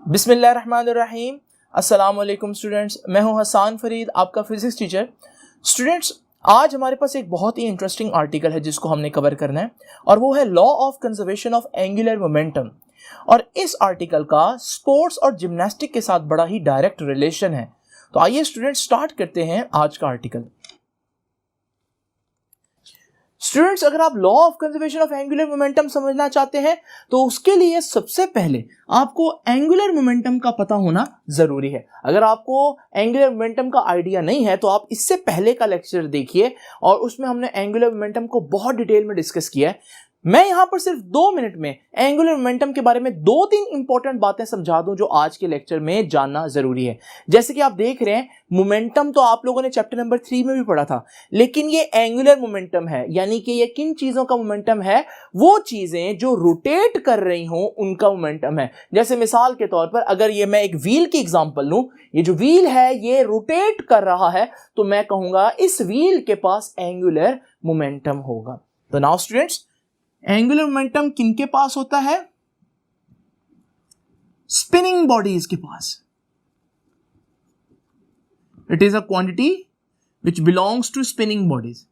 बिस्मिल्लाहिर्रहमानिर्रहीम। अस्सलाम वालेकुम स्टूडेंट्स, मैं हूं हसान फरीद, आपका फिजिक्स टीचर। स्टूडेंट्स, आज हमारे पास एक बहुत ही इंटरेस्टिंग आर्टिकल है जिसको हमने कवर करना है और वो है law of conservation of angular momentum. और इस आर्टिकल का स्पोर्ट्स और जिम्नास्टिक के साथ बड़ा ही डायरेक्ट रिलेशन है। तो आइए स्टूडेंट्स स्टार्ट करते हैं आज का आर्टिकल। स्टूडेंट्स, अगर आप law of conservation of angular momentum समझना चाहते हैं तो उसके लिए सबसे पहले आपको एंगुलर मोमेंटम का पता होना जरूरी है। अगर आपको एंगुलर मोमेंटम का आइडिया नहीं है तो आप इससे पहले का लेक्चर देखिए और उसमें हमने एंगुलर मोमेंटम को बहुत डिटेल में डिस्कस किया है। मैं यहां पर सिर्फ 2 मिनट में एंगुलर मोमेंटम के बारे में 2-3 इंपॉर्टेंट बातें समझा दूं जो आज के लेक्चर में जानना जरूरी है। जैसे कि आप देख रहे हैं, मोमेंटम तो आप लोगों ने चैप्टर नंबर 3 में भी पढ़ा था, लेकिन ये एंगुलर मोमेंटम है, यानी कि ये किन चीजों का मोमेंटम है? वो चीजें जो रोटेट कर रही हों उनका मोमेंटम है। जैसे मिसाल के तौर पर अगर ये मैं एक व्हील की एग्जांपल लूं, ये जो व्हील है ये रोटेट कर रहा है, तो मैं कहूंगा इस व्हील के पास एंगुलर मोमेंटम होगा। तो नाउ स्टूडेंट्स, एंगुलर मोमेंटम किनके पास होता है? स्पिनिंग बॉडीज के पास। It is a quantity which belongs to spinning bodies.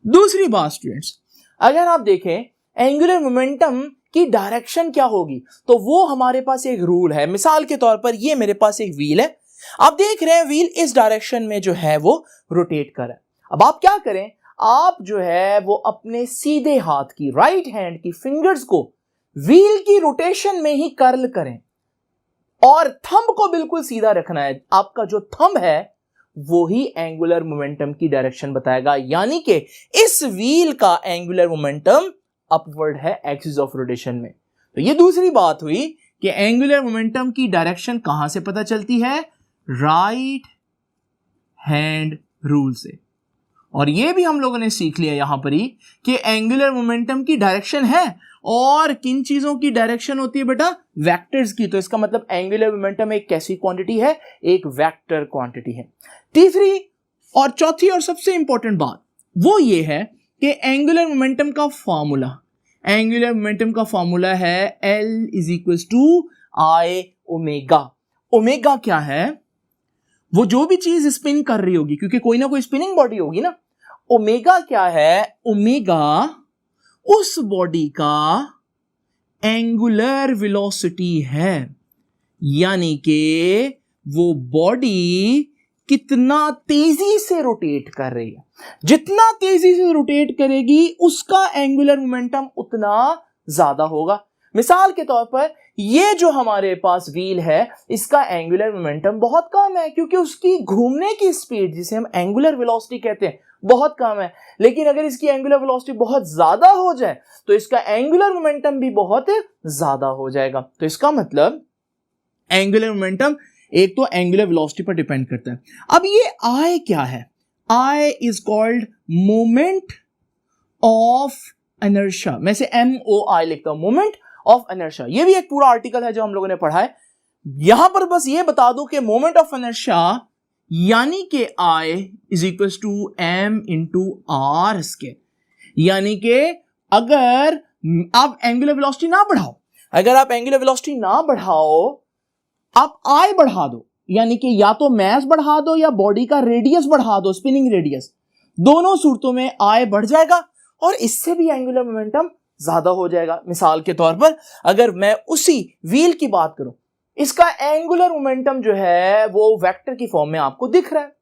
दूसरी बात स्टूडेंट्स, अगर आप देखें एंगुलर मोमेंटम की डायरेक्शन क्या होगी, तो वो हमारे पास एक रूल है। मिसाल के तौर पर ये मेरे पास एक व्हील है, आप देख रहे हैं व्हील इस डायरेक्शन में जो है वो रोटेट कर रहा है। अब आप क्या करें, आप जो है वो अपने सीधे हाथ की, राइट हैंड की फिंगर्स को व्हील की रोटेशन में ही कर्ल करें और थंब को बिल्कुल सीधा रखना है। आपका जो थंब है वो ही एंगुलर मोमेंटम की डायरेक्शन बताएगा, यानी कि इस व्हील का एंगुलर मोमेंटम अपवर्ड है एक्सिस ऑफ रोटेशन में। तो ये दूसरी बात हुई कि एंगुलर मोमेंटम की डायरेक्शन कहां से पता चलती है? राइट हैंड रूल से। और ये भी हम लोगों ने सीख लिया यहां पर ही कि एंगुलर मोमेंटम की डायरेक्शन है, और किन चीजों की डायरेक्शन होती है बेटा? वेक्टर्स की। तो इसका मतलब एंगुलर मोमेंटम एक कैसी क्वांटिटी है? एक वेक्टर क्वांटिटी है। तीसरी और चौथी और सबसे इंपॉर्टेंट बात वो ये है कि एंगुलर मोमेंटम का फॉर्मूला, एंगुलर मोमेंटम का फॉर्मूला है L = I ओमेगा। ओमेगा क्या है? वो जो भी चीज स्पिन कर रही होगी, क्योंकि कोई ना कोई स्पिनिंग बॉडी होगी ना। ओमेगा क्या है? ओमेगा उस बॉडी का एंगुलर वेलोसिटी है, यानी कि वो बॉडी कितना तेजी से रोटेट कर रही है। जितना तेजी से रोटेट करेगी उसका एंगुलर मोमेंटम उतना ज्यादा होगा। मिसाल के तौर पर ये जो हमारे पास व्हील है इसका एंगुलर मोमेंटम बहुत कम है, क्योंकि उसकी घूमने की स्पीड, जिसे हम एंगुलर वेलोसिटी कहते हैं, बहुत कम है। लेकिन अगर इसकी एंगुलर वेलोसिटी बहुत ज्यादा हो जाए तो इसका एंगुलर मोमेंटम भी बहुत ज्यादा हो जाएगा। तो इसका मतलब एंगुलर मोमेंटम एक तो एंगुलर वेलोसिटी पर डिपेंड करता है। अब ये I क्या है? I is called moment of inertia. मैं से MOI लिखता हूं, मोमेंट ऑफ इनर्शिया। ये भी एक पूरा आर्टिकल है जो हम लोगों ने पढ़ा है। यहां पर बस ये बता दूं कि मोमेंट ऑफ इनर्शिया यानी कि I = M × R²। यानी कि अगर आप एंगुलर वेलोसिटी ना बढ़ाओ, आप I बढ़ा दो, यानी कि या तो मास बढ़ा दो या बॉडी का रेडियस बढ़ा दो, स्पिनिंग रेडियस, दोनों सूरतों में I बढ़ जाएगा और इससे भी एंगुलर मोमेंटम ज्यादा हो जाएगा। मिसाल के तौर पर अगर मैं उसी व्हील की बात करूं, इसका एंगुलर मोमेंटम जो है वो वेक्टर की फॉर्म में आपको दिख रहा है।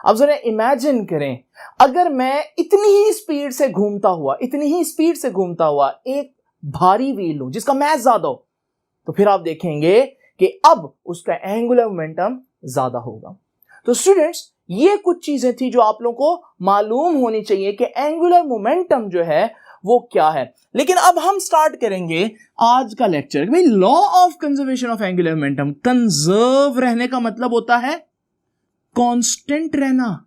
अब जरा इमेजिन करें, अगर मैं इतनी ही स्पीड से घूमता हुआ एक भारी व्हील लूं जिसका मास ज्यादा हो, तो फिर आप देखेंगे कि अब उसका एंगुलर मोमेंटम ज्यादा होगा। तो स्टूडेंट्स, ये कुछ चीजें थी जो आप लोगों को मालूम होनी चाहिए कि एंगुलर मोमेंटम जो है वो क्या है। लेकिन अब हम स्टार्ट करेंगे आज का लेक्चर। भाई, law of conservation of angular momentum, conserve रहने का मतलब होता है कांस्टेंट रहना,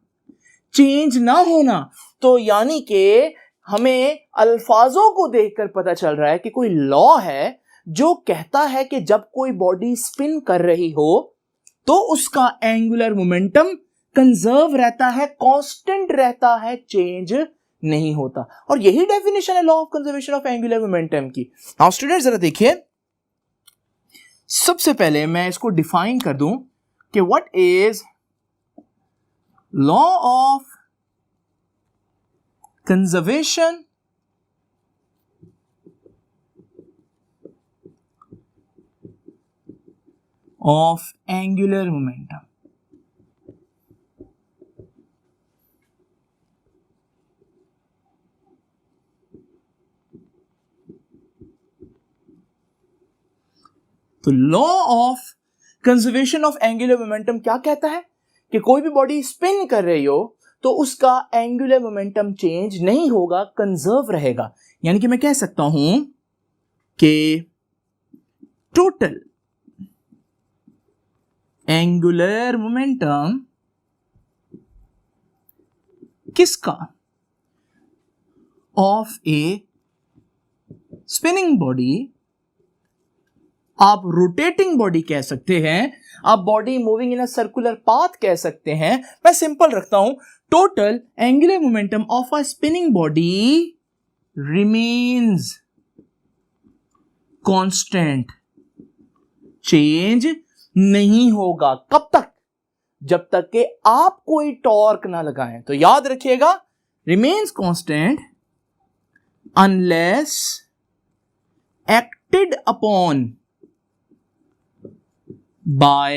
चेंज ना होना। तो यानी कि हमें अल्फाजों को देखकर पता चल रहा है कि कोई लॉ है जो कहता है कि जब कोई बॉडी स्पिन कर रही हो तो उसका एंगुलर मोमेंटम कंजर्व रहता है, कांस्टेंट रहता है, चेंज नहीं होता। और यही डेफिनेशन है law of conservation of angular momentum की। नाउ स्टूडेंट्स, जरा देखिए, सबसे पहले मैं इसको डिफाइन कर दूं कि what is law of conservation of angular momentum. तो law of conservation of angular momentum क्या कहता है कि कोई भी बॉडी स्पिन कर रही हो तो उसका एंगुलर मोमेंटम चेंज नहीं होगा, कंजर्व रहेगा। यानी कि मैं कह सकता हूं कि टोटल एंगुलर मोमेंटम किसका, ऑफ ए स्पिनिंग बॉडी, आप रोटेटिंग बॉडी कह सकते हैं, आप body moving in a circular path कह सकते हैं, मैं सिंपल रखता हूं, total angular momentum of a spinning body remains constant, change नहीं होगा। कब तक? जब तक कि आप कोई टॉर्क ना लगाएं। तो याद रखिएगा, remains constant unless acted upon by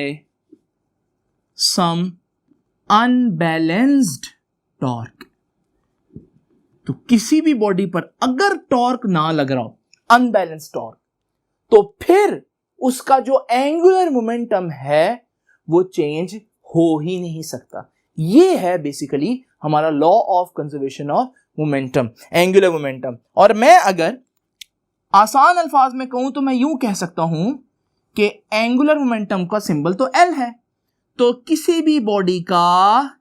some unbalanced torque। तो किसी भी बॉडी पर अगर टॉर्क ना लग रहा हो, अनबैलेंस टॉर्क, तो फिर उसका जो एंगुलर मोमेंटम है वो चेंज हो ही नहीं सकता। ये है बेसिकली हमारा law of conservation of momentum, angular momentum. और मैं अगर आसान अल्फाज में कहूं तो मैं यूं कह सकता हूं कि एंगुलर मोमेंटम का सिंबल तो एल है, तो किसी भी बॉडी का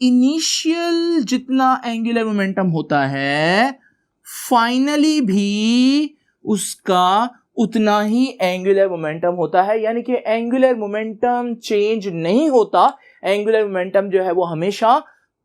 इनिशियल जितना एंगुलर मोमेंटम होता है फाइनली भी उसका उतना ही एंगुलर मोमेंटम होता है। यानी कि एंगुलर मोमेंटम चेंज नहीं होता, एंगुलर मोमेंटम जो है वो हमेशा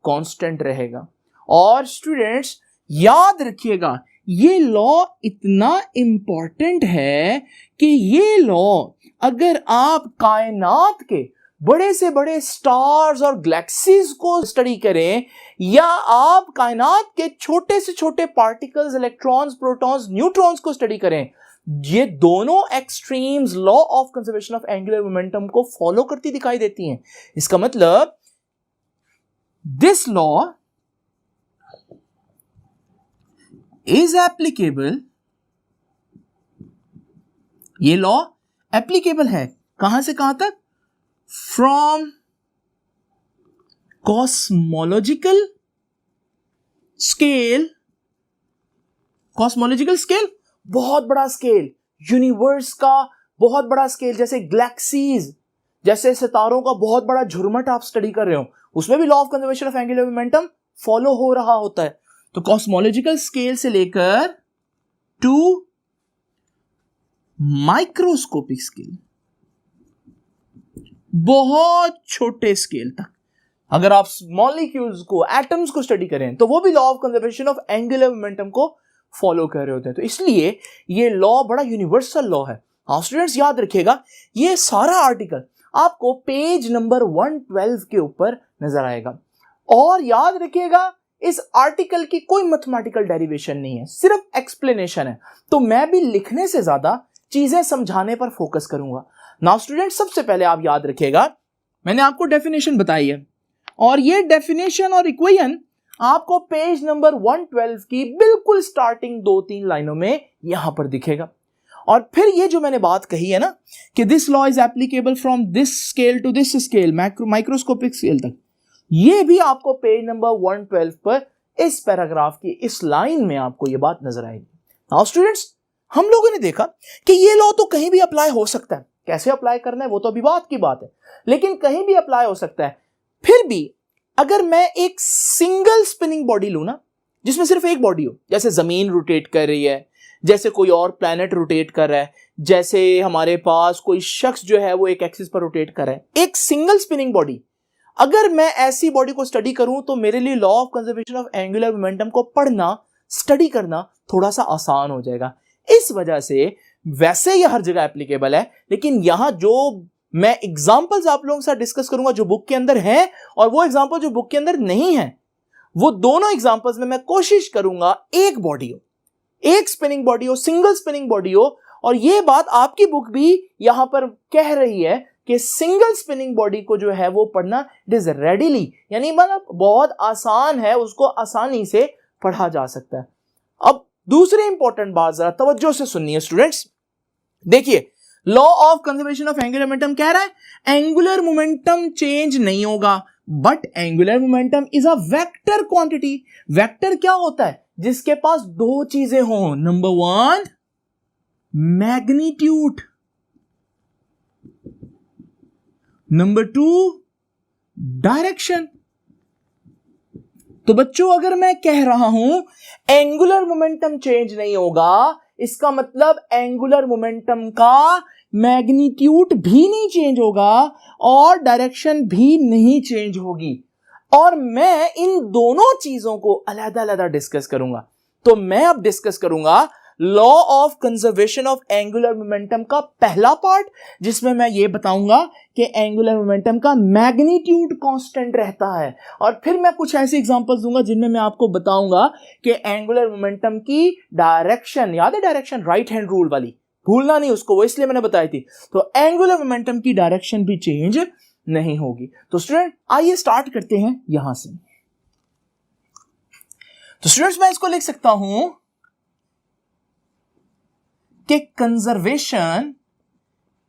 कांस्टेंट रहेगा। और स्टूडेंट्स याद रखिएगा, ये लॉ इतना इंपॉर्टेंट है कि ये लॉ अगर आप कायनात के बड़े से बड़े स्टार्स और गैलेक्सीज को स्टडी करें, या आप कायनात के छोटे से छोटे पार्टिकल्स, इलेक्ट्रॉन्स, प्रोटॉन्स, न्यूट्रॉन्स को स्टडी करें, ये दोनों extremes law of conservation of angular momentum को फॉलो करती दिखाई देती हैं। इसका मतलब दिस लॉ is applicable, ये लॉ एप्लीकेबल है कहां से कहां तक? From cosmological scale, cosmological scale बहुत बड़ा स्केल, यूनिवर्स का बहुत बड़ा स्केल, जैसे गैलेक्सीज, जैसे सितारों का बहुत बड़ा झुरमट आप स्टडी कर रहे हो, उसमें भी law of conservation of angular momentum follow हो रहा होता है। तो कॉस्मोलॉजिकल स्केल से लेकर टू माइक्रोस्कोपिक स्केल, बहुत छोटे स्केल तक अगर आप मॉलिक्यूल्स को, एटम्स को स्टडी करें, तो वो भी law of conservation of angular momentum को फॉलो कर रहे होते हैं। तो इसलिए ये लॉ बड़ा यूनिवर्सल लॉ है। हाँ स्टूडेंट्स याद रखिएगा, ये सारा आर्टिकल आपको पेज नंबर 112 के ऊपर नजर आएगा। और याद रखिएगा, इस आर्टिकल की कोई मैथमेटिकल डेरिवेशन नहीं है, सिर्फ एक्सप्लेनेशन है। तो मैं भी लिखने से ज्यादा चीजें समझाने पर फोकस करूंगा। नाउ स्टूडेंट, सबसे पहले आप याद रखिएगा, मैंने आपको डेफिनेशन बताई है, और ये डेफिनेशन और इक्वेशन आपको पेज नंबर 112 की बिल्कुल स्टार्टिंग 2-3 लाइनों में यहां पर दिखेगा। और फिर ये जो मैंने बात कही है ना कि this law is applicable from this scale to this scale, microscopic scale तक, ये भी आपको पेज नंबर 112 पर इस पैराग्राफ की इस लाइन में आपको ये बात नजर आएगी। नाउ स्टूडेंट्स, हम लोगों ने देखा कि ये लॉ तो कहीं भी अप्लाई हो सकता है, कैसे अप्लाई करना है वो तो अभी बात की बात है, लेकिन कहीं भी अप्लाई हो सकता है। फिर भी अगर मैं एक सिंगल स्पिनिंग बॉडी लूं ना, जिसमें सिर्फ एक बॉडी हो, जैसे जमीन रोटेट कर रही है, जैसे कोई और प्लैनेट रोटेट कर रहा है, जैसे हमारे पास कोई शख्स जो है वो एक एक्सिस पर रोटेट कर रहा है, एक सिंगल स्पिनिंग बॉडी, अगर मैं ऐसी बॉडी को स्टडी करूं तो मेरे लिए law of conservation of angular momentum को पढ़ना, स्टडी करना थोड़ा सा आसान हो जाएगा। इस वजह से वैसे ये हर जगह एप्लीकेबल है, लेकिन यहां जो मैं एग्जांपल्स आप लोगों के साथ डिस्कस करूंगा जो बुक के अंदर हैं और वो एग्जांपल जो बुक के अंदर नहीं है, वो दोनों एग्जांपल्स में मैं कोशिश करूंगा एक बॉडी हो, एक स्पिनिंग बॉडी हो, सिंगल स्पिनिंग बॉडी हो। और ये बात आपकी बुक भी यहां पर कह रही है कि सिंगल स्पिनिंग बॉडी को जो है वो पढ़ना इट इज रेडिली, यानी मतलब बहुत आसान है, उसको आसानी से पढ़ा जा सकता है। अब दूसरी इंपॉर्टेंट बात जरा तवज्जो से सुनिए स्टूडेंट्स, देखिए law of conservation of angular momentum कह रहा है एंगुलर मोमेंटम चेंज नहीं होगा, but angular momentum is a vector quantity. Vector क्या होता है? जिसके पास दो चीजें हों, number one magnitude, number two direction. तो बच्चों अगर मैं कह रहा हूं एंगुलर मोमेंटम चेंज नहीं होगा, इसका मतलब एंगुलर मोमेंटम का मैग्नीट्यूड भी नहीं चेंज होगा और डायरेक्शन भी नहीं चेंज होगी। और मैं इन दोनों चीजों को अलग-अलग डिस्कस करूंगा। तो मैं अब डिस्कस करूंगा law of conservation of angular momentum का पहला पार्ट, जिसमें मैं ये बताऊंगा कि एंगुलर मोमेंटम का मैग्नीट्यूड कांस्टेंट रहता है। और फिर मैं कुछ ऐसे एग्जांपल्स दूंगा जिनमें मैं आपको बताऊंगा कि एंगुलर मोमेंटम की डायरेक्शन, याद है डायरेक्शन राइट हैंड रूल वाली, भूलना नहीं उसको, वो इसलिए मैंने बताई थी। तो एंगुलर मोमेंटम की डायरेक्शन भी चेंज नहीं होगी। तो स्टूडेंट आइए स्टार्ट करते हैं यहां से। तो स्टूडेंट्स मैं इसको लिख सकता हूं कि कंजर्वेशन,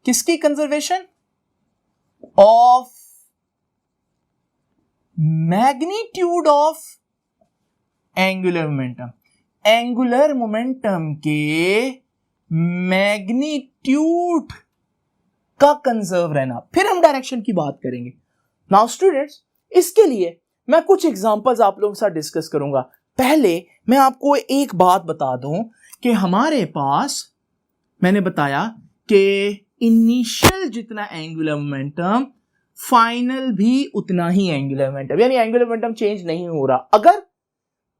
किसकी conservation? Of magnitude of angular momentum, angular momentum के मैग्नीट्यूड का कंजर्व रहना। फिर हम डायरेक्शन की बात करेंगे। नाउ स्टूडेंट्स इसके लिए मैं कुछ एग्जांपल्स आप लोगों के साथ डिस्कस करूंगा। पहले मैं आपको एक बात बता दूं कि हमारे पास मैंने बताया कि इनिशियल जितना एंगुलर मोमेंटम फाइनल भी उतना ही एंगुलर मोमेंटम, यानी एंगुलर मोमेंटम चेंज नहीं हो रहा अगर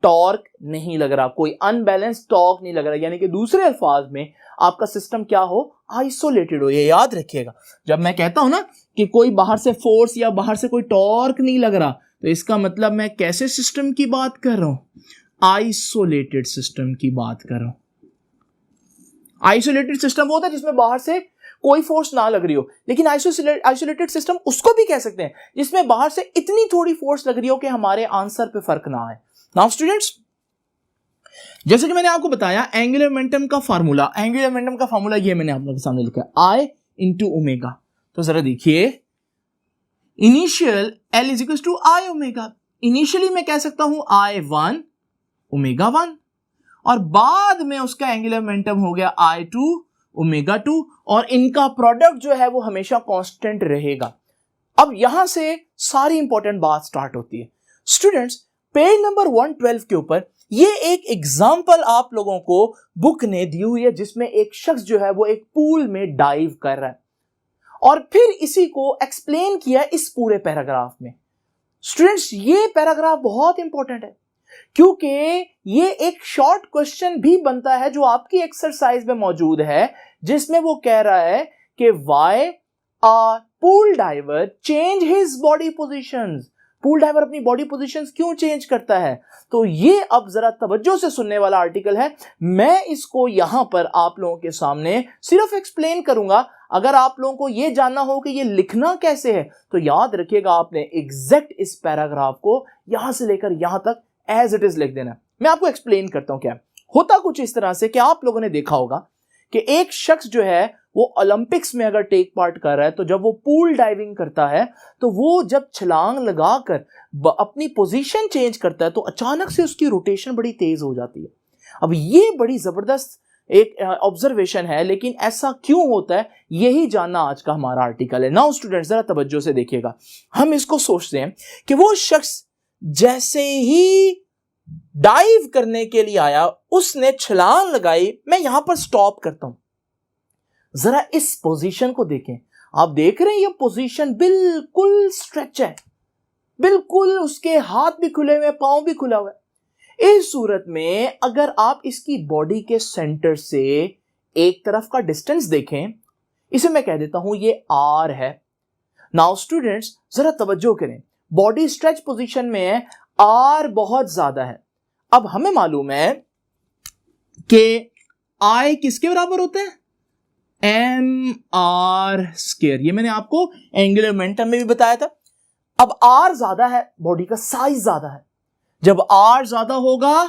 टॉर्क नहीं लग रहा, कोई अनबैलेंस टॉर्क नहीं लग रहा, यानी कि दूसरे अल्फाज में आपका सिस्टम क्या हो, आइसोलेटेड हो। ये याद रखिएगा, जब मैं कहता हूं ना कि कोई बाहर से फोर्स या बाहर से कोई टॉर्क नहीं लग रहा, तो इसका मतलब मैं कैसे सिस्टम की बात कर रहा हूं? आइसोलेटेड सिस्टम की बात कर रहा हूं। आइसोलेटेड सिस्टम वो होता है जिसमें बाहर से कोई फोर्स ना लग रही हो, लेकिन आइसोलेटेड सिस्टम उसको भी कह सकते हैं जिसमें बाहर से इतनी थोड़ी फोर्स लग रही हो कि हमारे आंसर पे फर्क ना आए। नाउ स्टूडेंट्स जैसे कि मैंने आपको बताया एंगुलर मोमेंटम का फार्मूला, एंगुलर मोमेंटम का फार्मूला ये मैंने आप लोगों के सामने लिखा है, I इंटू ओमेगा। तो जरा देखिए initial L is equal to I omega. Initially मैं कह सकता हूं I1 ओमेगा 1 और बाद में उसका एंगुलर मोमेंटम हो गया I2 ओमेगा 2 और इनका प्रोडक्ट जो है वो हमेशा कांस्टेंट रहेगा। अब यहां से सारी इंपॉर्टेंट बात स्टार्ट होती है। स्टूडेंट्स पेज नंबर 112 के ऊपर ये एक एग्जांपल आप लोगों को बुक ने दी हुई है जिसमें एक शख्स जो है वो एक पूल में डाइव कर रहा है और फिर इसी को एक्सप्लेन किया इस पूरे पैराग्राफ में। स्टूडेंट्स ये पैराग्राफ बहुत इंपॉर्टेंट है क्योंकि ये एक शॉर्ट क्वेश्चन भी बनता है जो आपकी एक्सरसाइज में मौजूद है, जिसमें वो कह रहा है कि why a pool diver change his body positions. Pool diver अपनी बॉडी पोजीशंस क्यों चेंज करता है? तो ये अब जरा तवज्जो से सुनने वाला आर्टिकल है। मैं इसको यहां पर आप लोगों के सामने सिर्फ एक्सप्लेन करूंगा। अगर आप लोगों को ये जानना हो कि ये लिखना कैसे है तो याद रखिएगा आपने एग्जैक्ट इस पैराग्राफ को यहां से लेकर यहां तक एज इट इज लिख देना। मैं आपको एक्सप्लेन करता हूं क्या होता कुछ इस तरह से कि आप लोगों ने देखा होगा कि एक शख्स जो है वो ओलंपिक्स में अगर टेक पार्ट कर रहा है तो जब वो पूल डाइविंग करता है तो वो जब छलांग लगाकर अपनी पोजीशन चेंज करता है तो अचानक से उसकी रोटेशन बड़ी तेज हो जाती है। अब ये बड़ी जबरदस्त एक ऑब्जर्वेशन है, लेकिन ऐसा क्यों होता है यही जानना आज का हमारा आर्टिकल है। नाउ स्टूडेंट्स जरा तवज्जो से देखिएगा। हम इसको सोचते हैं कि वो शख्स जैसे ही डाइव करने के लिए आया उसने छलांग लगाई। मैं यहां पर स्टॉप करता हूं, जरा इस पोजीशन को देखें। आप देख रहे हैं ये पोजीशन बिल्कुल स्ट्रेच है, बिल्कुल उसके हाथ भी खुले हुए, पांव भी खुला हुआ है। इस सूरत में अगर आप इसकी बॉडी के सेंटर से एक तरफ का डिस्टेंस देखें, इसे मैं कह देता हूं ये r है। नाउ स्टूडेंट्स जरा तवज्जो करें, बॉडी स्ट्रेच पोजीशन में है, r बहुत ज्यादा है। अब हमें मालूम है कि I किसके बराबर होता है, mr²। ये मैंने आपको एंगुलर मोमेंटम में भी बताया था। अब r ज्यादा है, बॉडी का साइज ज्यादा है। जब r ज्यादा होगा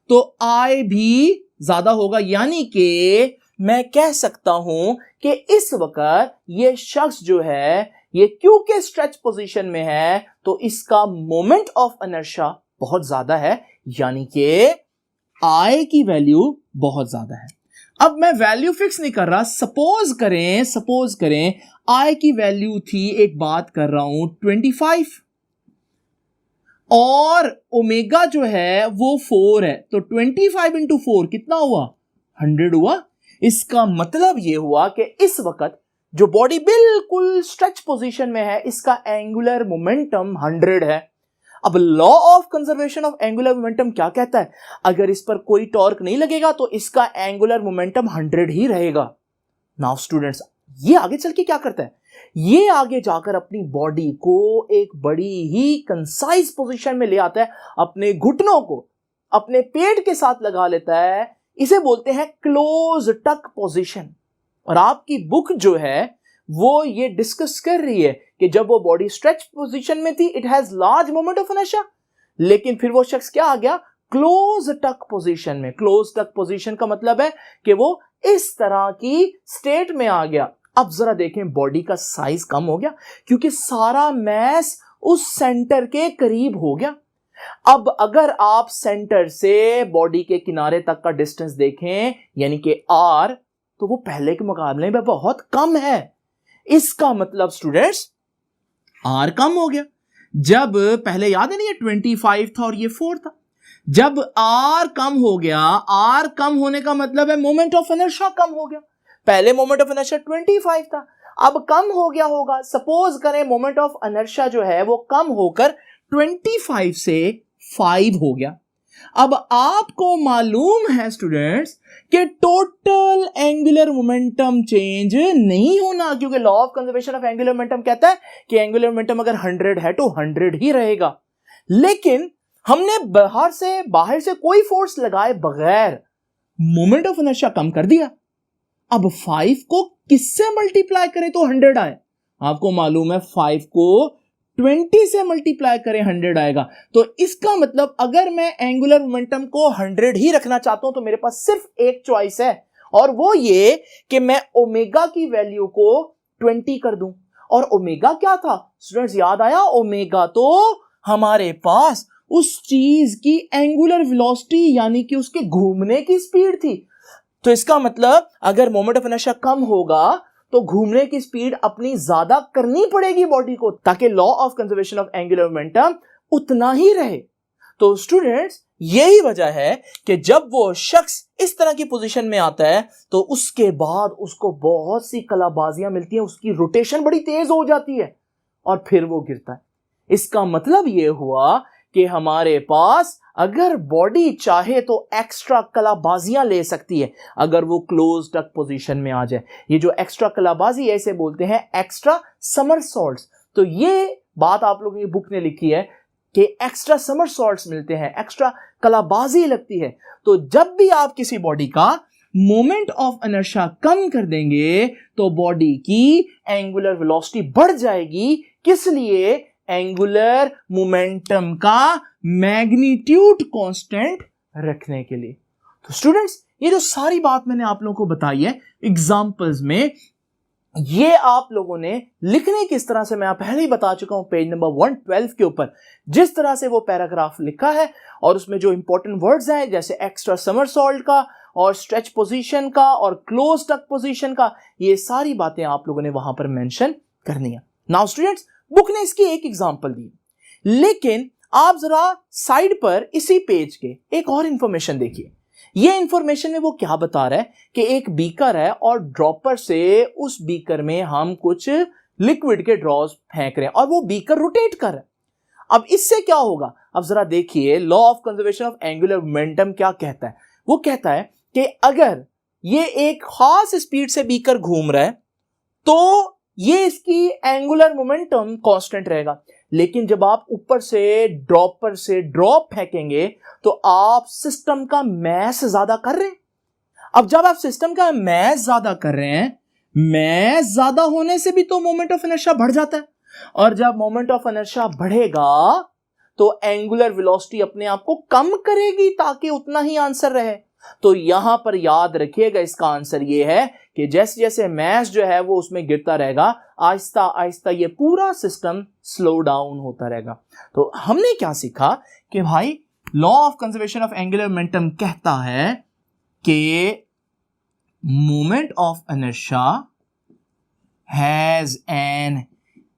तो I भी ज्यादा होगा, यानी कि मैं कह सकता हूं कि इस वक्त ये शख्स जो है ये क्योंकि स्ट्रेच पोजीशन में है तो इसका मोमेंट ऑफ इनर्शिया बहुत ज्यादा है, यानी कि I की वैल्यू बहुत ज्यादा है। अब मैं वैल्यू फिक्स नहीं कर रहा, सपोज करें I की वैल्यू थी, एक बात कर रहा हूं 25 और ओमेगा जो है वो 4 है, तो 25 इंटू 4 कितना हुआ, 100 हुआ। इसका मतलब ये हुआ कि इस वक्त जो बॉडी बिल्कुल स्ट्रेच पोजीशन में है इसका एंगुलर मोमेंटम 100 है। अब law of conservation of angular momentum क्या कहता है, अगर इस पर कोई टॉर्क नहीं लगेगा तो इसका एंगुलर मोमेंटम 100 ही रहेगा। नाउ स्टूडेंट्स ये आगे चल के क्या करता है, ये आगे जाकर अपनी बॉडी को एक बड़ी ही कंसाइज पोजीशन में ले आता है, अपने घुटनों को अपने पेट के साथ लगा लेता है। इसे बोलते हैं क्लोज टक पोजीशन। और आपकी बुक जो है वो ये डिस्कस कर रही है कि जब वो बॉडी स्ट्रेच पोजीशन में थी it has large moment of inertia, लेकिन फिर वो शख्स क्या आ गया, क्लोज टक पोजीशन में। क्लोज टक पोजीशन का मतलब है कि वो इस तरह की स्टेट में आ गया। अब जरा देखें बॉडी का साइज कम हो गया क्योंकि सारा मैस उस सेंटर के करीब हो गया। अब अगर आप सेंटर से बॉडी के किनारे तक का डिस्टेंस देखें यानी कि r, तो वो पहले के मुकाबले में बहुत कम है। इसका मतलब स्टूडेंट्स r कम हो गया। जब पहले याद है नहीं ये 25 था और ये 4 था, जब r कम हो गया, r कम होने का मतलब है मोमेंट ऑफ इनर्शिया कम हो गया। पहले मोमेंट ऑफ इनर्शिया 25 था, अब कम हो गया होगा। सपोज करें मोमेंट ऑफ इनर्शिया जो है वो कम होकर 25 से 5 हो गया। अब आपको मालूम है स्टूडेंट्स कि टोटल एंगुलर मोमेंटम चेंज नहीं होना, क्योंकि law of conservation of angular momentum कहता है कि एंगुलर मोमेंटम अगर 100 है तो 100 ही रहेगा। लेकिन हमने बाहर से कोई फोर्स लगाए बगैर मोमेंट ऑफ इनर्शिया कम कर दिया। अब 5 को किससे मल्टीप्लाई करें तो 100 आए, आपको मालूम है 5 को 20 से मल्टीप्लाई करें 100 आएगा। तो इसका मतलब अगर मैं एंगुलर मोमेंटम को 100 ही रखना चाहता हूं तो मेरे पास सिर्फ एक चॉइस है, और वो ये कि मैं ओमेगा की वैल्यू को 20 कर दूं। और ओमेगा क्या था स्टूडेंट्स, याद आया, ओमेगा तो हमारे पास उस चीज की एंगुलर वेलोसिटी यानी कि उसके घूमने की स्पीड थी। तो इसका मतलब अगर मोमेंट ऑफ इनर्शिया कम होगा तो घूमने की स्पीड अपनी ज्यादा करनी पड़ेगी बॉडी को, ताकि law of conservation of angular momentum उतना ही रहे। तो स्टूडेंट्स यही वजह है कि जब वो शख्स इस तरह की पोजीशन में आता है तो उसके बाद उसको बहुत सी कलाबाजियां मिलती हैं, उसकी रोटेशन बड़ी तेज हो जाती है और फिर वो गिरता है। इसका मतलब ये हुआ कि हमारे पास अगर बॉडी चाहे तो एक्स्ट्रा कलाबाजियां ले सकती है अगर वो क्लोज टक पोजीशन में आ जाए। ये जो एक्स्ट्रा कलाबाजी है इसे बोलते हैं एक्स्ट्रा समरसॉल्ट्स। तो ये बात आप लोगों की बुक ने लिखी है कि एक्स्ट्रा समरसॉल्ट्स मिलते हैं, एक्स्ट्रा कलाबाजी लगती है। तो जब भी आप किसी बॉडी का मोमेंट ऑफ इनर्शिया कम कर देंगे तो बॉडी की एंगुलर वेलोसिटी बढ़ जाएगी। किस लिए? एंगुलर मोमेंटम का मैग्नीट्यूड कांस्टेंट रखने के लिए। तो स्टूडेंट्स ये जो सारी बात मैंने आप लोगों को बताई है एग्जांपल्स में, ये आप लोगों ने लिखने किस तरह से मैं पहले ही बता चुका हूं पेज नंबर 112 के ऊपर। जिस तरह से वो पैराग्राफ लिखा है और उसमें जो इंपॉर्टेंट वर्ड्स हैं जैसे एक्स्ट्रा समरसॉल्ट का और स्ट्रेच पोजीशन का और क्लोज टक पोजीशन का, ये सारी बातें आप लोगों ने वहां पर मेंशन करनी है। नाउ स्टूडेंट्स बुक ने इसकी एक एग्जांपल दी, लेकिन आप जरा साइड पर इसी पेज के एक और इंफॉर्मेशन देखिए। ये इंफॉर्मेशन में वो क्या बता रहा है कि एक बीकर है और ड्रॉपर से उस बीकर में हम कुछ लिक्विड के ड्रॉप्स फेंक रहे हैं और वो बीकर रोटेट कर रहा है। अब इससे क्या होगा? अब जरा देखिए law of conservation of angular momentum क्या कहता है। वो कहता है कि अगर ये एक खास स्पीड से बीकर घूम रहा है तो ये इसकी एंगुलर मोमेंटम कांस्टेंट रहेगा। लेकिन जब आप ऊपर से ड्रॉप फेंकेंगे तो आप सिस्टम का मैस ज्यादा कर रहे हैं। अब जब आप सिस्टम का मैस ज्यादा कर रहे हैं, मैस ज्यादा होने से भी तो मोमेंट ऑफ इनर्शिया बढ़ जाता है, और जब मोमेंट ऑफ इनर्शिया बढ़ेगा तो एंगुलर वेलोसिटी अपने आप को कम करेगी ताकि उतना ही आंसर रहे। तो यहां पर याद रखिएगा इसका आंसर ये है कि जैसे जैसे मैस जो है वो उसमें गिरता रहेगा, आहिस्ता आहिस्ता ये पूरा सिस्टम स्लो डाउन होता रहेगा। तो हमने क्या सीखा कि भाई law of conservation of angular momentum कहता है कि moment of inertia has an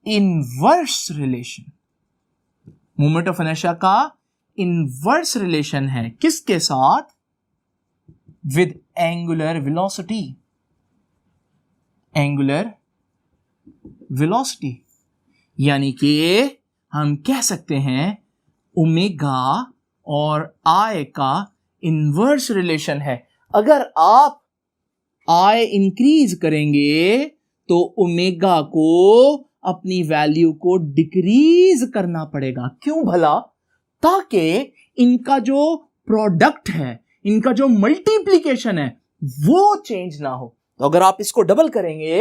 inverse relation. Moment of inertia का इनवर्स रिलेशन है किसके साथ? With angular velocity. Angular velocity यानी कि हम कह सकते हैं ओमेगा और आई का इनवर्स रिलेशन है। अगर आप आई इंक्रीज करेंगे तो ओमेगा को अपनी वैल्यू को डिक्रीज करना पड़ेगा। क्यों भला? ताकि इनका जो प्रोडक्ट है, इनका जो मल्टीप्लिकेशन है वो चेंज ना हो। तो अगर आप इसको डबल करेंगे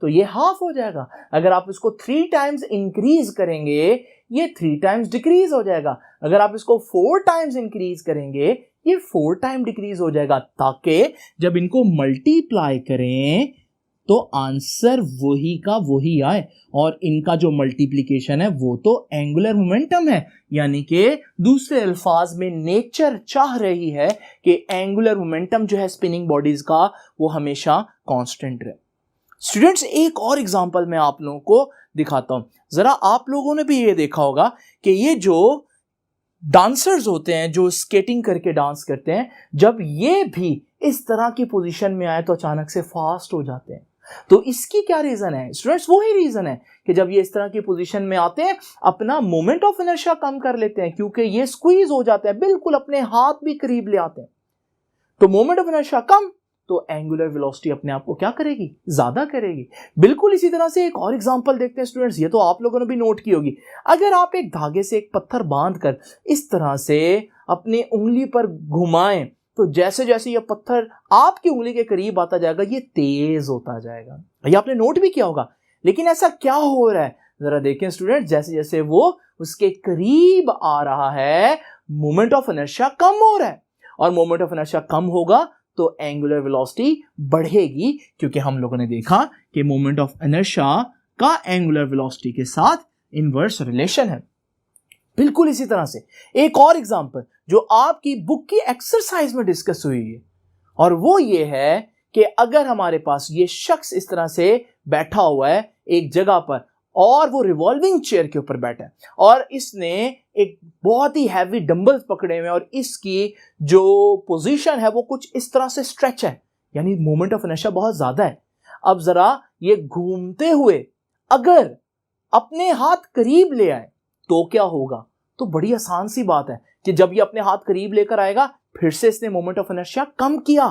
तो ये हाफ हो जाएगा। अगर आप इसको 3 टाइम्स इंक्रीज करेंगे ये 3 टाइम्स डिक्रीज हो जाएगा। अगर आप इसको 4 टाइम्स इंक्रीज करेंगे ये 4 टाइम डिक्रीज हो जाएगा, ताकि जब इनको मल्टीप्लाई करें तो आंसर वही का वही आए। और इनका जो मल्टीप्लिकेशन है वो तो एंगुलर मोमेंटम है, यानी कि दूसरे अल्फाज में नेचर चाह रही है कि एंगुलर मोमेंटम जो है स्पिनिंग बॉडीज का वो हमेशा कांस्टेंट रहे। स्टूडेंट्स, एक और एग्जांपल मैं आप लोगों को दिखाता हूं। जरा आप लोगों ने भी ये देखा होगा कि ये जो डांसर्स होते हैं जो स्केटिंग करके डांस करते हैं, जब ये भी इस तरह की पोजीशन में आए तो अचानक से फास्ट हो जाते हैं। तो इसकी क्या रीजन है स्टूडेंट्स? वही रीजन है कि जब ये इस तरह की पोजीशन में आते हैं अपना मोमेंट ऑफ इनर्शिया कम कर लेते हैं, क्योंकि ये स्क्वीज हो जाते हैं, बिल्कुल अपने हाथ भी करीब ले आते हैं। तो मोमेंट ऑफ इनर्शिया कम तो एंगुलर वेलोसिटी अपने आप को क्या करेगी? ज्यादा करेगी। बिल्कुल इसी तरह से एक और एग्जांपल देखते हैं स्टूडेंट्स, ये तो आप लोगों ने भी नोट की होगी। अगर आप एक धागे से एक पत्थर बांधकर इस तरह से अपनी उंगली पर घुमाएं तो जैसे जैसे ये पत्थर आपकी उंगली के करीब आता जाएगा ये तेज होता जाएगा। ये आपने नोट भी किया होगा। लेकिन ऐसा क्या हो रहा है जरा देखें स्टूडेंट, जैसे जैसे वो उसके करीब आ रहा है मोमेंट ऑफ इनर्शिया कम हो रहा है, और मोमेंट ऑफ इनर्शिया कम होगा तो एंगुलर वेलोसिटी बढ़ेगी, क्योंकि हम लोगों ने देखा कि मोमेंट ऑफ इनर्शिया का एंगुलर वेलोसिटी के साथ इनवर्स रिलेशन है। बिल्कुल इसी तरह से एक और एग्जांपल जो आपकी बुक की एक्सरसाइज में डिस्कस हुई है, और वो ये है कि अगर हमारे पास ये शख्स इस तरह से बैठा हुआ है एक जगह पर और वो रिवॉल्विंग चेयर के ऊपर बैठा है और इसने एक बहुत ही हैवी डंबल्स पकड़े हुए हैं और इसकी जो पोजीशन है वो कुछ इस तरह से स्ट्रेच है, यानी मोमेंट ऑफ इनर्शिया बहुत ज्यादा है। अब जरा ये घूमते हुए अगर अपने हाथ करीब ले आए तो क्या होगा? तो बड़ी आसान सी बात है कि जब ये अपने हाथ करीब लेकर आएगा फिर से इसने मोमेंट ऑफ इनर्शिया कम किया,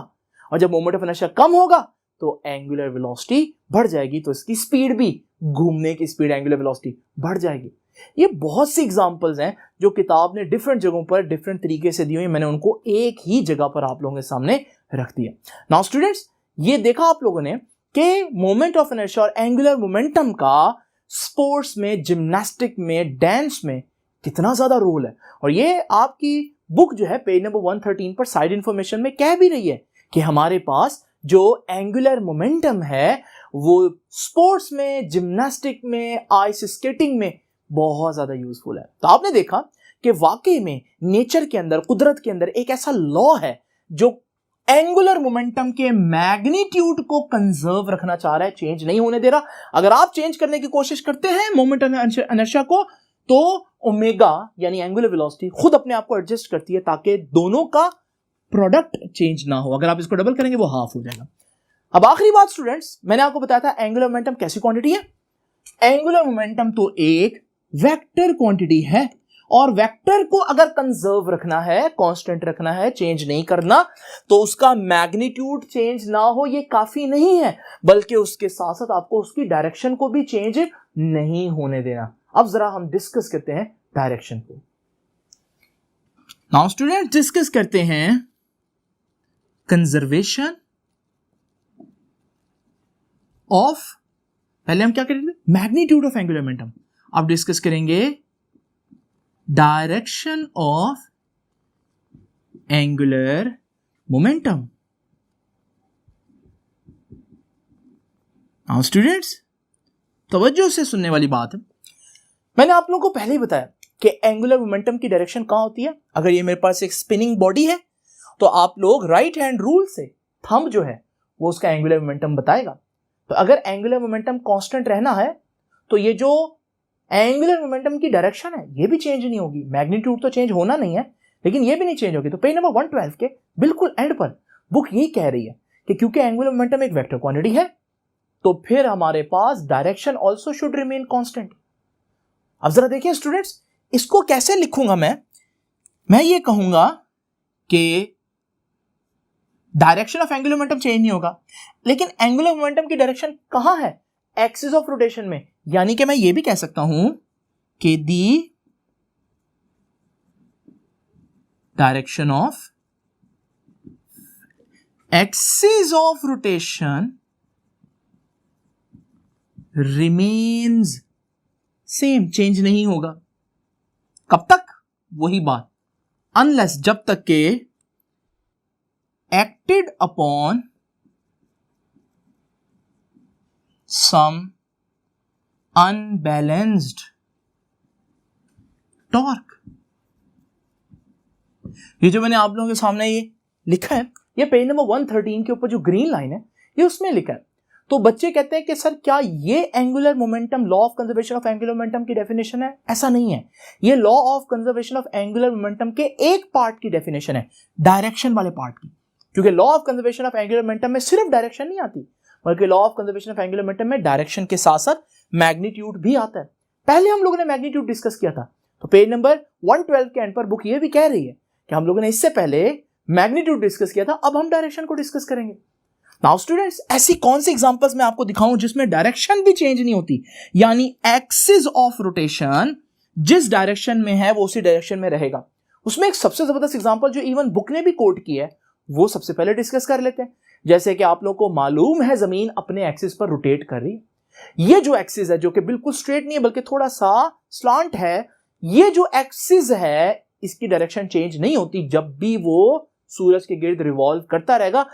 और जब मोमेंट ऑफ इनर्शिया कम होगा तो एंगुलर वेलोसिटी बढ़ जाएगी, तो इसकी स्पीड भी, घूमने की स्पीड, एंगुलर वेलोसिटी बढ़ जाएगी। ये बहुत सी एग्जांपल्स हैं जो किताब ने डिफरेंट जगहों पर डिफरेंट तरीके से दी हुई, मैंने उनको एक ही जगह पर आप लोगों के सामने रख दिया। नाउ स्टूडेंट्स, ये देखा आप लोगों ने कि मोमेंट ऑफ इनर्शिया और एंगुलर मोमेंटम का स्पोर्ट्स में, जिम्नास्टिक में, डांस में कितना ज्यादा रोल है। और ये आपकी बुक जो है पेज नंबर 113 पर साइड इंफॉर्मेशन में कह भी रही है कि हमारे पास जो एंगुलर मोमेंटम है वो स्पोर्ट्स में, जिम्नास्टिक में, आइस स्केटिंग में बहुत ज्यादा यूजफुल है। तो आपने देखा कि वाकई में नेचर के अंदर, कुदरत के अंदर एक ऐसा लॉ है जो एंगुलर मोमेंटम के मैग्नीट्यूड को कंजर्व रखना चाह रहा है, चेंज नहीं होने दे रहा। अगर आप चेंज करने की कोशिश करते हैं मोमेंट इनर्शिया को तो ओमेगा यानी एंगुलर वेलोसिटी खुद अपने आप को एडजस्ट करती है ताकि दोनों का प्रोडक्ट चेंज ना हो। अगर आप इसको डबल करेंगे वो हाफ हो जाएगा। अब आखिरी बात स्टूडेंट्स, मैंने आपको बताया था एंगुलर मोमेंटम कैसी क्वांटिटी है। एंगुलर मोमेंटम तो एक वेक्टर क्वांटिटी है और वेक्टर को अगर कंजर्व रखना है, कांस्टेंट रखना है, चेंज नहीं करना, तो उसका मैग्नीट्यूड चेंज ना हो ये काफी नहीं है, बल्कि उसके साथ साथ आपको उसकी डायरेक्शन को भी चेंज नहीं होने देना। अब जरा हम डिस्कस करते हैं डायरेक्शन को। नाउ स्टूडेंट डिस्कस करते हैं कंजर्वेशन ऑफ, पहले हम क्या करेंगे, मैग्नीट्यूड ऑफ एंगुलर मोमेंटम। अब डिस्कस करेंगे direction of angular momentum. Now students तवज्जो से सुनने वाली बात है, मैंने आप लोगों को पहले ही बताया कि एंगुलर मोमेंटम की डायरेक्शन कहां होती है। अगर ये मेरे पास एक स्पिनिंग बॉडी है तो आप लोग राइट हैंड रूल से थंब जो है वो उसका एंगुलर मोमेंटम बताएगा। तो अगर एंगुलर मोमेंटम कांस्टेंट रहना है तो ये जो एंगुलर मोमेंटम की डायरेक्शन है ये भी चेंज नहीं होगी। मैग्नीट्यूड तो चेंज होना नहीं है, लेकिन ये भी नहीं चेंज होगी। तो पेज नंबर 112 के बिल्कुल एंड पर बुक ये कह रही है कि क्योंकि एंगुलर मोमेंटम एक वेक्टर क्वांटिटी है तो फिर हमारे पास direction also should remain constant. अब जरा देखिए स्टूडेंट्स, इसको कैसे लिखूंगा मैं ये कहूंगा कि direction of angular momentum change नहीं होगा, लेकिन एंगुलर मोमेंटम की डायरेक्शन कहां है, एक्सिस ऑफ रोटेशन में। यानी कि मैं ये भी कह सकता हूं कि the direction of axis of rotation remains same, change नहीं होगा। कब तक, वही बात, अनलेस, जब तक के एक्टेड अपॉन सम अनबैलेंस्ड टॉर्क। ये जो मैंने आप लोगों के सामने ये लिखा है, ये पेज नंबर 113 के ऊपर जो ग्रीन लाइन है ये उसमें लिखा है। तो बच्चे कहते हैं कि सर क्या ये angular momentum law of conservation of angular momentum की डेफिनेशन है? ऐसा नहीं है, ये law of conservation of angular momentum के एक पार्ट की डेफिनेशन है, डायरेक्शन वाले पार्ट की। क्योंकि law of conservation of angular momentum में सिर्फ डायरेक्शन नहीं आती, बल्कि law of conservation of angular momentum में डायरेक्शन के साथ साथ मैग्नीट्यूड भी आता है। पहले हम लोगों ने मैग्नीट्यूड डिस्कस किया था, तो पेज नंबर 112 के एंड पर बुक ये भी कह रही है कि हम लोगों ने इससे पहले मैग्नीट्यूड डिस्कस किया था, अब हम डायरेक्शन को डिस्कस करेंगे। नाउ स्टूडेंट्स, ऐसी कौन सी एग्जांपल्स मैं आपको दिखाऊं जिसमें डायरेक्शन भी चेंज नहीं होती, यानी एक्सिस ऑफ रोटेशन जिस डायरेक्शन में है वो उसी डायरेक्शन में रहेगा। उसमें एक सबसे जबरदस्त एग्जांपल जो इवन बुक ने भी कोट की है वो सबसे पहले डिस्कस कर लेते हैं। जैसे कि आप लोगों को मालूम है जमीन अपने एक्सिस पर रोटेट कर रही है, ये जो एक्सिस है जो कि बिल्कुल स्ट्रेट नहीं है बल्कि थोड़ा सा स्लांट है, ये जो एक्सिस है इसकी डायरेक्शन चेंज नहीं होती। जब भी वो सूरज के गिर्द रिवॉल्व करता रहेगा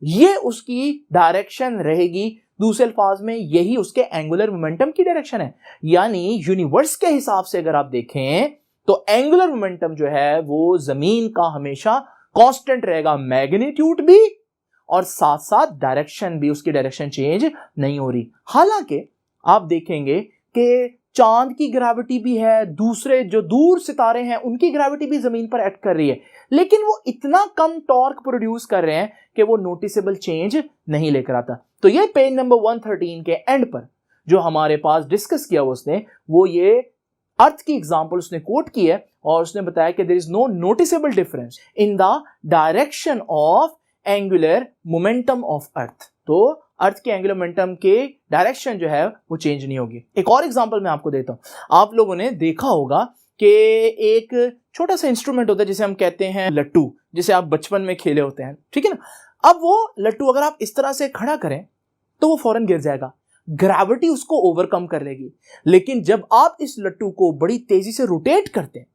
ये उसकी डायरेक्शन रहेगी। दूसरे अल्फाज में यही उसके एंगुलर मोमेंटम की डायरेक्शन है। यानी यूनिवर्स के हिसाब से अगर आप देखें तो एंगुलर मोमेंटम जो है वो जमीन का हमेशा कांस्टेंट रहेगा, मैग्नीट्यूड भी और साथ साथ डायरेक्शन भी, उसकी डायरेक्शन चेंज नहीं हो रही। हालांकि आप देखेंगे कि चांद की ग्रेविटी भी है, दूसरे जो दूर सितारे हैं उनकी ग्रेविटी भी जमीन पर एक्ट कर रही है, लेकिन वो इतना कम टॉर्क प्रोड्यूस कर रहे हैं कि वो नोटिसेबल चेंज नहीं लेकर आता। तो ये पेज नंबर 113 के एंड पर जो हमारे पास डिस्कस किया उसने, वो ये अर्थ की एग्जांपल उसने कोट की है और उसने बताया कि there is no noticeable difference in the direction of angular momentum of earth. तो अर्थ के एंगुलर मोमेंटम के डायरेक्शन जो है वो चेंज नहीं होगी। एक और एग्जांपल मैं आपको देता हूं। आप लोगों ने देखा होगा कि एक छोटा सा इंस्ट्रूमेंट होता है जिसे हम कहते हैं लट्टू, जिसे आप बचपन में खेले होते हैं, ठीक है ना। अब वो लट्टू अगर आप इस तरह से खड़ा करें तो वो फौरन गिर जाएगा, ग्रेविटी उसको ओवरकम कर लेगी। लेकिन जब आप इस लट्टू को बड़ी तेजी से रोटेट करते हैं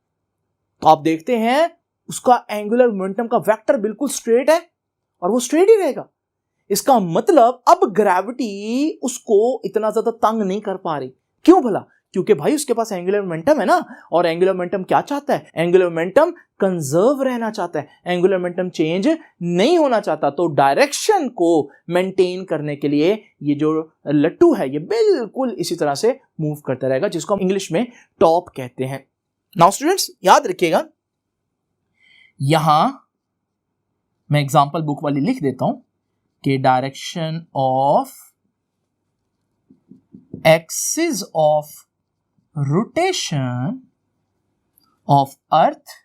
तो आप देखते हैं उसका एंगुलर मोमेंटम का वेक्टर बिल्कुल स्ट्रेट है और वो स्ट्रेट ही रहेगा। इसका मतलब अब ग्रेविटी उसको इतना ज्यादा तंग नहीं कर पा रही। क्यों भला? क्योंकि भाई उसके पास एंगुलर मोमेंटम है ना, और एंगुलर मोमेंटम क्या चाहता है? एंगुलर मोमेंटम कंजर्व रहना चाहता है, एंगुलर मोमेंटम चेंज नहीं होना चाहता। तो डायरेक्शन को मेंटेन करने के लिए ये जो लट्टू है ये बिल्कुल इसी तरह से मूव करता रहेगा, जिसको हम इंग्लिश में टॉप कहते हैं। नाउ स्टूडेंट्स याद रखिएगा, यहां मैं एग्जांपल बुक वाली लिख देता हूं कि direction of axis of rotation of earth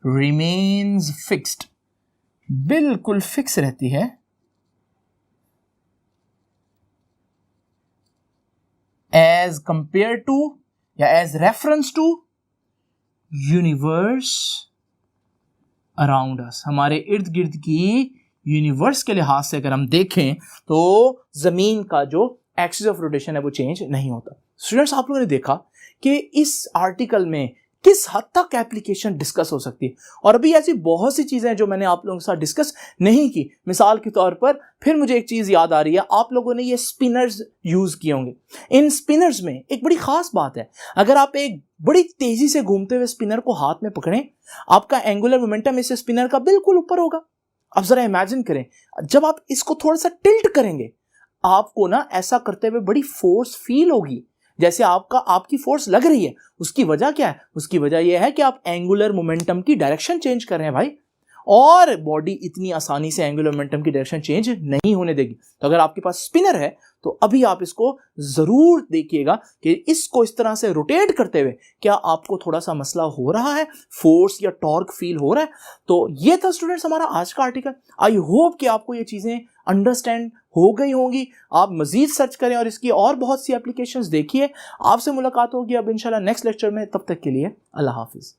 remains fixed, बिल्कुल फिक्स रहती है, एज कंपेयर टू या as reference to universe around us. हमारे इर्द गिर्द की यूनिवर्स के लिहाज से अगर हम देखें तो जमीन का जो एक्सिस ऑफ रोटेशन है वो चेंज नहीं होता। स्टूडेंट्स, आप लोगों ने देखा कि इस आर्टिकल में किस हद तक एप्लीकेशन डिस्कस हो सकती है, और अभी ऐसी बहुत सी चीजें हैं जो मैंने आप लोगों के साथ डिस्कस नहीं की। मिसाल के तौर पर फिर मुझे एक चीज याद आ रही है, आप लोगों ने ये स्पिनर्स यूज किए होंगे। इन स्पिनर्स में एक बड़ी खास बात है, अगर आप एक बड़ी तेजी से घूमते हुए स्पिनर को हाथ में पकड़ें, आपका एंगुलर मोमेंटम इस स्पिनर का बिल्कुल ऊपर होगा। अब जरा इमेजिन करें, जब आप इसको थोड़ा सा टिल्ट करेंगे, आपको ना ऐसा करते हुए बड़ी फोर्स फील होगी, जैसे आपकी फोर्स लग रही है। उसकी वजह क्या है? उसकी वजह यह है कि आप एंगुलर मोमेंटम की डायरेक्शन चेंज कर रहे हैं भाई, और बॉडी इतनी आसानी से एंगुलर मोमेंटम की डायरेक्शन चेंज नहीं होने देगी। तो अगर आपके पास स्पिनर है तो अभी आप इसको जरूर देखिएगा कि इसको इस तरह से रोटेट करते हुए क्या आपको थोड़ा सा मसला हो रहा है, फोर्स या टॉर्क फील हो रहा है। तो ये था स्टूडेंट्स हमारा आज का आर्टिकल। आई होप कि आपको ये चीजें अंडरस्टैंड हो गई होंगी। आप मजीद सर्च करें और इसकी और बहुत सी एप्लीकेशंस देखिए। आपसे मुलाकात होगी अब इंशाल्लाह नेक्स्ट लेक्चर में। तब तक के लिए अल्लाह हाफिज।